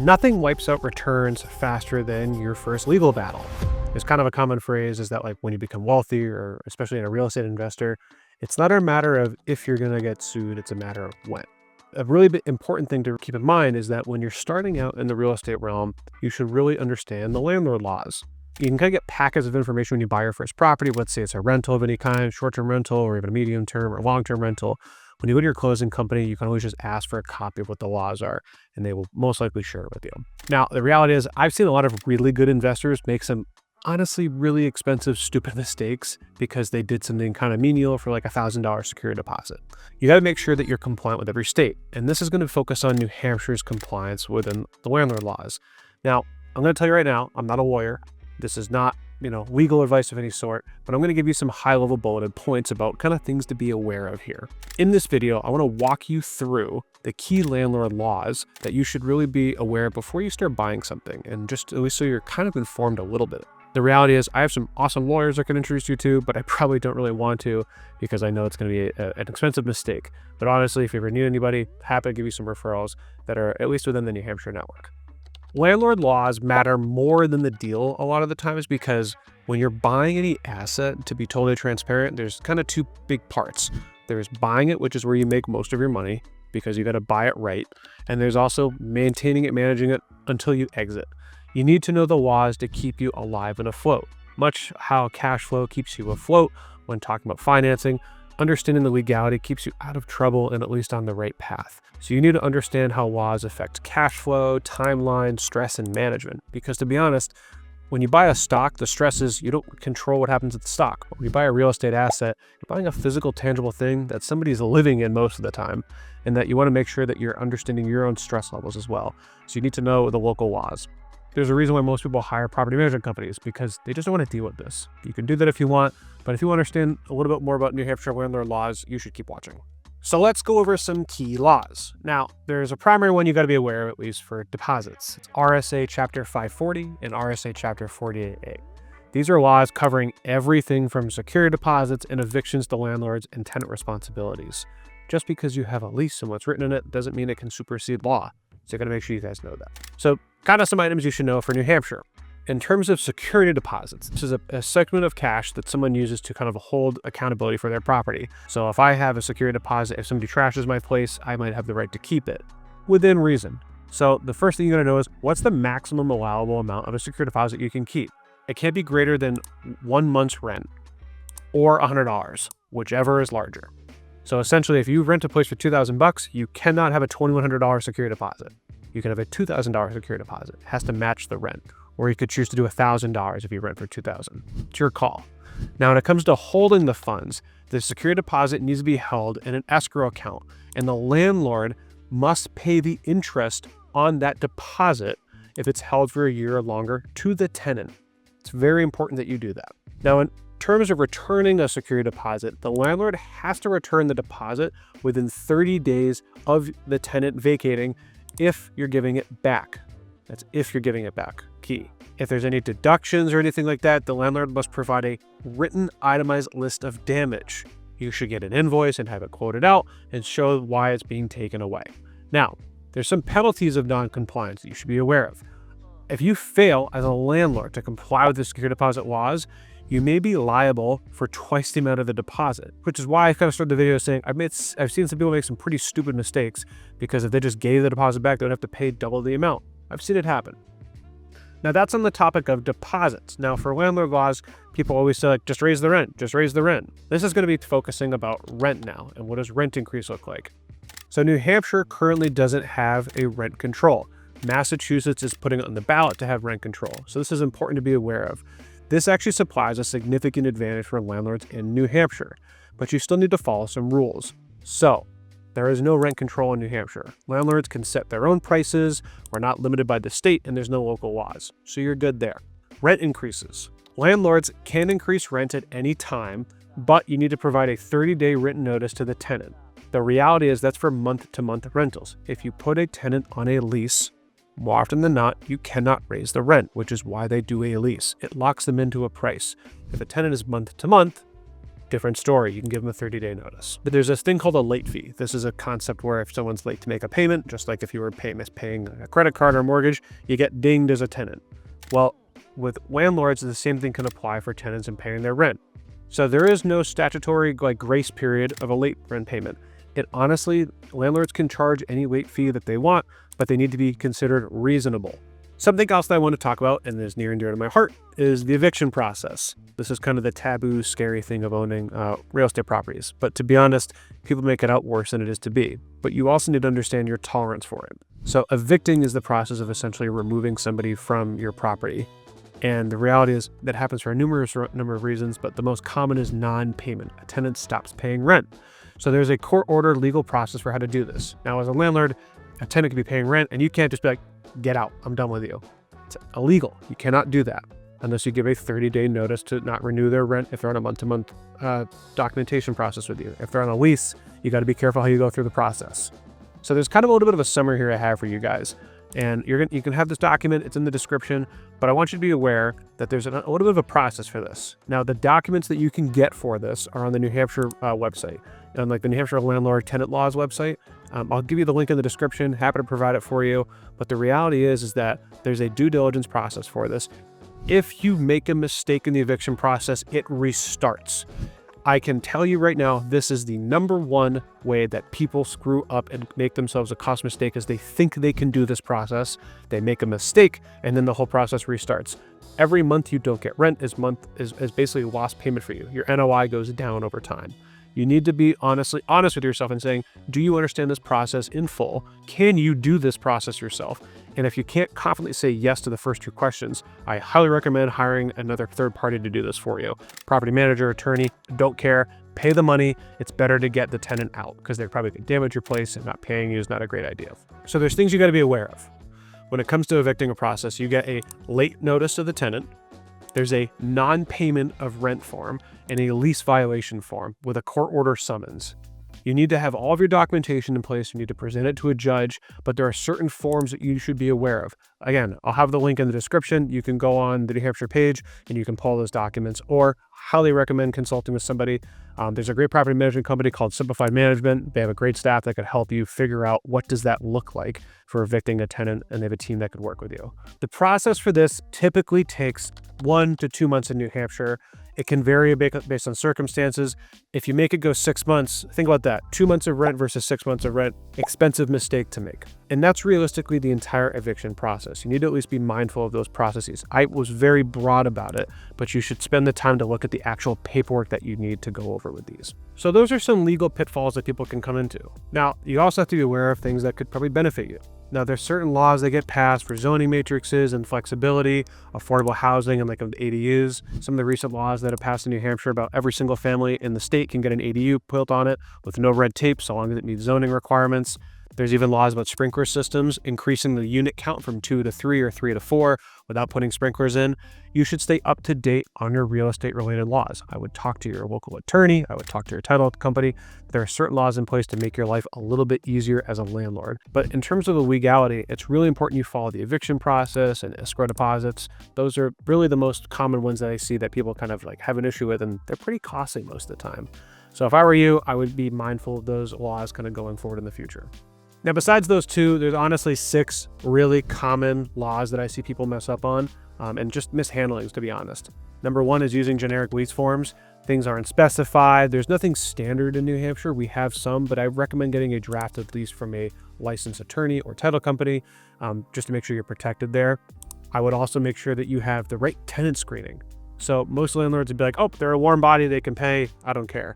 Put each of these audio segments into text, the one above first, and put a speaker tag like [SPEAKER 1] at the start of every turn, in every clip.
[SPEAKER 1] Nothing wipes out returns faster than your first legal battle. It's kind of a common phrase is that like when you become wealthy, or especially in a real estate investor, it's not a matter of if you're going to get sued, it's a matter of when. A really important thing to keep in mind is that when you're starting out in the real estate realm, you should really understand the landlord laws. You can kind of get packets of information when you buy your first property. Let's say it's a rental of any kind, short-term rental, or even a medium-term or long-term rental. When you go to your closing company, you can always just ask for a copy of what the laws are, and they will most likely share it with you. Now, the reality is I've seen a lot of really good investors make some honestly really expensive, stupid mistakes because they did something kind of menial for like $1,000 security deposit. You got to make sure that you're compliant with every state. And this is going to focus on New Hampshire's compliance within the landlord laws. Now, I'm going to tell you right now, I'm not a lawyer. This is not, legal advice of any sort, but I'm going to give you some high-level bulleted points about kind of things to be aware of here. In this video, I want to walk you through the key landlord laws that you should really be aware of before you start buying something, and just at least so you're kind of informed a little bit. The reality is I have some awesome lawyers I can introduce you to, but I probably don't really want to because I know it's going to be an expensive mistake. But honestly, if you ever need anybody, happy to give you some referrals that are at least within the New Hampshire network. Landlord laws matter more than the deal a lot of the times because when you're buying any asset, to be totally transparent, there's kind of two big parts. There's buying it, which is where you make most of your money because you got to buy it right. And there's also maintaining it, managing it until you exit. You need to know the laws to keep you alive and afloat. Much how cash flow keeps you afloat when talking about financing, understanding the legality keeps you out of trouble and at least on the right path. So you need to understand how laws affect cash flow, timeline, stress, and management. Because to be honest, when you buy a stock, the stress is you don't control what happens with the stock. When you buy a real estate asset, you're buying a physical, tangible thing that somebody's living in most of the time, and that you want to make sure that you're understanding your own stress levels as well. So you need to know the local laws. There's a reason why most people hire property management companies because they just don't want to deal with this. You can do that if you want, but if you understand a little bit more about New Hampshire landlord laws, you should keep watching. So let's go over some key laws. Now, there's a primary one you got to be aware of, at least for deposits. It's RSA Chapter 540 and RSA Chapter 48A. These are laws covering everything from security deposits and evictions to landlords and tenant responsibilities. Just because you have a lease and what's written in it doesn't mean it can supersede law. So you got to make sure you guys know that. So kind of some items you should know for New Hampshire. In terms of security deposits, this is a segment of cash that someone uses to kind of hold accountability for their property. So if I have a security deposit, if somebody trashes my place, I might have the right to keep it within reason. So the first thing you got to know is what's the maximum allowable amount of a security deposit you can keep. It can't be greater than 1 month's rent or $100, whichever is larger. So essentially, if you rent a place for $2,000, you cannot have a $2,100 security deposit. You can have a $2,000 security deposit. It has to match the rent. Or you could choose to do $1,000 if you rent for $2,000. It's your call. Now, when it comes to holding the funds, the security deposit needs to be held in an escrow account, and the landlord must pay the interest on that deposit if it's held for a year or longer to the tenant. It's very important that you do that. Now, in terms of returning a security deposit, the landlord has to return the deposit within 30 days of the tenant vacating if you're giving it back. That's if you're giving it back. Key. If there's any deductions or anything like that, the landlord must provide a written itemized list of damage. You should get an invoice and have it quoted out and show why it's being taken away. Now, there's some penalties of non-compliance that you should be aware of. If you fail as a landlord to comply with the security deposit laws, you may be liable for twice the amount of the deposit, which is why I kind of started the video saying I've seen some people make some pretty stupid mistakes because if they just gave the deposit back, they would have to pay double the amount. I've seen it happen. Now that's on the topic of deposits. Now for landlord laws, people always say like, just raise the rent, just raise the rent. This is going to be focusing about rent now and what does rent increase look like. So New Hampshire currently doesn't have a rent control. Massachusetts is putting it on the ballot to have rent control. So this is important to be aware of. This actually supplies a significant advantage for landlords in New Hampshire, but you still need to follow some rules. So there is no rent control in New Hampshire. Landlords can set their own prices. We're not limited by the state and there's no local laws. So you're good there. Rent increases. Landlords can increase rent at any time, but you need to provide a 30-day written notice to the tenant. The reality is that's for month-to-month rentals. If you put a tenant on a lease, more often than not, you cannot raise the rent, which is why they do a lease. It locks them into a price. If a tenant is month to month, different story. You can give them a 30-day notice. But there's this thing called a late fee. This is a concept where if someone's late to make a payment, just like if you were paying a credit card or mortgage, you get dinged as a tenant. Well, with landlords, the same thing can apply for tenants and paying their rent. So there is no statutory grace period of a late rent payment. It honestly, landlords can charge any late fee that they want, but they need to be considered reasonable. Something else that I want to talk about, and is near and dear to my heart, is the eviction process. This is kind of the taboo, scary thing of owning real estate properties. But to be honest, people make it out worse than it is to be. But you also need to understand your tolerance for it. So evicting is the process of essentially removing somebody from your property. And the reality is that happens for a numerous number of reasons, but the most common is non-payment. A tenant stops paying rent. So there's a court-ordered legal process for how to do this. Now, as a landlord, a tenant could be paying rent, and you can't just be like, get out, I'm done with you. It's illegal. You cannot do that unless you give a 30-day notice to not renew their rent if they're on a month-to-month documentation process with you. If they're on a lease, you got to be careful how you go through the process. So there's kind of a little bit of a summary here I have for you guys. And you can have this document, it's in the description, but I want you to be aware that there's a little bit of a process for this. Now, the documents that you can get for this are on the New Hampshire website, on like the New Hampshire Landlord-Tenant Laws website. I'll give you the link in the description, happy to provide it for you. But the reality is that there's a due diligence process for this. If you make a mistake in the eviction process, it restarts. I can tell you right now, this is the #1 way that people screw up and make themselves a cost mistake is they think they can do this process. They make a mistake and then the whole process restarts. Every month you don't get rent is basically lost payment for you. Your NOI goes down over time. You need to be honest with yourself and saying, do you understand this process in full? Can you do this process yourself? And if you can't confidently say yes to the first 2 questions, I highly recommend hiring another third party to do this for you. Property manager, attorney, don't care, pay the money. It's better to get the tenant out because they're probably going to damage your place, and not paying you is not a great idea. So there's things you got to be aware of. When it comes to evicting a process, you get a late notice to the tenant. There's a non-payment of rent form and a lease violation form with a court order summons. You need to have all of your documentation in place. You need to present it to a judge, but there are certain forms that you should be aware of. Again, I'll have the link in the description. You can go on the New Hampshire page and you can pull those documents, or highly recommend consulting with somebody. There's a great property management company called Simplified Management. They have a great staff that could help you figure out what does that look like for evicting a tenant, and they have a team that could work with you. The process for this typically takes 1 to 2 months in New Hampshire. It can vary based on circumstances. If you make it go 6 months, think about that. 2 months of rent versus 6 months of rent, expensive mistake to make. And that's realistically the entire eviction process. You need to at least be mindful of those processes. I was very broad about it, but you should spend the time to look at the actual paperwork that you need to go over with these. So those are some legal pitfalls that people can come into. Now, you also have to be aware of things that could probably benefit you. Now, there's certain laws that get passed for zoning matrices and flexibility, affordable housing, and like of the ADUs. Some of the recent laws that have passed in New Hampshire about every single family in the state can get an ADU built on it with no red tape, so long as it meets zoning requirements. There's even laws about sprinkler systems, increasing the unit count from 2 to 3 or 3 to 4 without putting sprinklers in. You should stay up to date on your real estate related laws. I would talk to your local attorney. I would talk to your title company. There are certain laws in place to make your life a little bit easier as a landlord. But in terms of the legality, it's really important you follow the eviction process and escrow deposits. Those are really the most common ones that I see that people kind of like have an issue with, and they're pretty costly most of the time. So if I were you, I would be mindful of those laws kind of going forward in the future. Now, besides those 2, there's honestly 6 really common laws that I see people mess up on, and just mishandlings, to be honest. Number 1 is using generic lease forms. Things aren't specified. There's nothing standard in New Hampshire. We have some, but I recommend getting a drafted lease from a licensed attorney or title company, just to make sure you're protected there. I would also make sure that you have the right tenant screening. So most landlords would be like, oh, they're a warm body, they can pay, I don't care.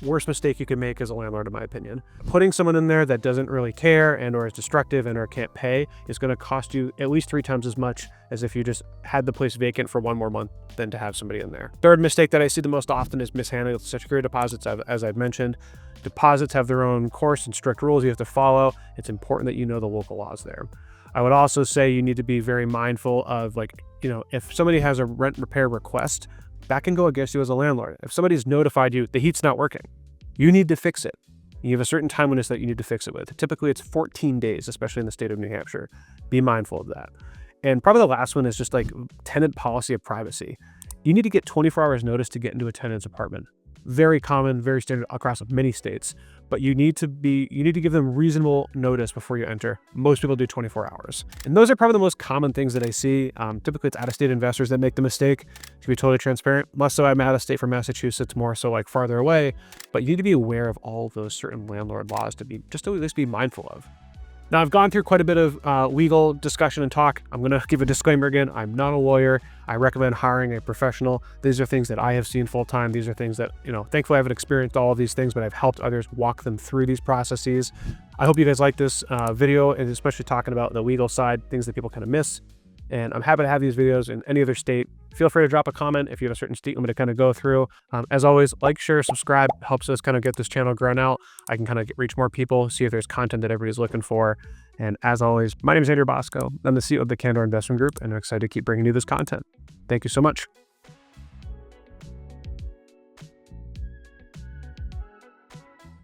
[SPEAKER 1] Worst mistake you can make as a landlord, in my opinion. Putting someone in there that doesn't really care and or is destructive and or can't pay is going to cost you at least 3 times as much as if you just had the place vacant for 1 more month than to have somebody in there. Third mistake that I see the most often is mishandling security deposits. As I've mentioned, deposits have their own course and strict rules you have to follow. It's important that you know the local laws there. I would also say you need to be very mindful of, like, if somebody has a rent repair request, that can go against you as a landlord. If somebody's notified you the heat's not working, you need to fix it. You have a certain timeliness that you need to fix it with. Typically it's 14 days, especially in the state of New Hampshire. Be mindful of that. And probably the last one is just like tenant policy of privacy. You need to get 24 hours notice to get into a tenant's apartment. very common, very standard across many states. But you need to give them reasonable notice before you enter. Most people do 24 hours. And those are probably the most common things that I see. Typically it's out-of-state investors that make the mistake, to be totally transparent. Less so I'm out of state from Massachusetts, more so like farther away. But you need to be aware of all those certain landlord laws to at least be mindful of. Now, I've gone through quite a bit of legal discussion and talk. I'm going to give a disclaimer again. I'm not a lawyer. I recommend hiring a professional. These are things that I have seen full time. These are things that, thankfully I haven't experienced all of these things, but I've helped others walk them through these processes. I hope you guys like this video, and especially talking about the legal side, things that people kind of miss. And I'm happy to have these videos in any other state. Feel free to drop a comment if you have a certain state you want me to kind of go through. As always, like, share, subscribe, helps us kind of get this channel grown out. I can kind of reach more people, see if there's content that everybody's looking for. And as always, my name is Andrew Bosco. I'm the CEO of the Candor Investment Group, and I'm excited to keep bringing you this content. Thank you so much.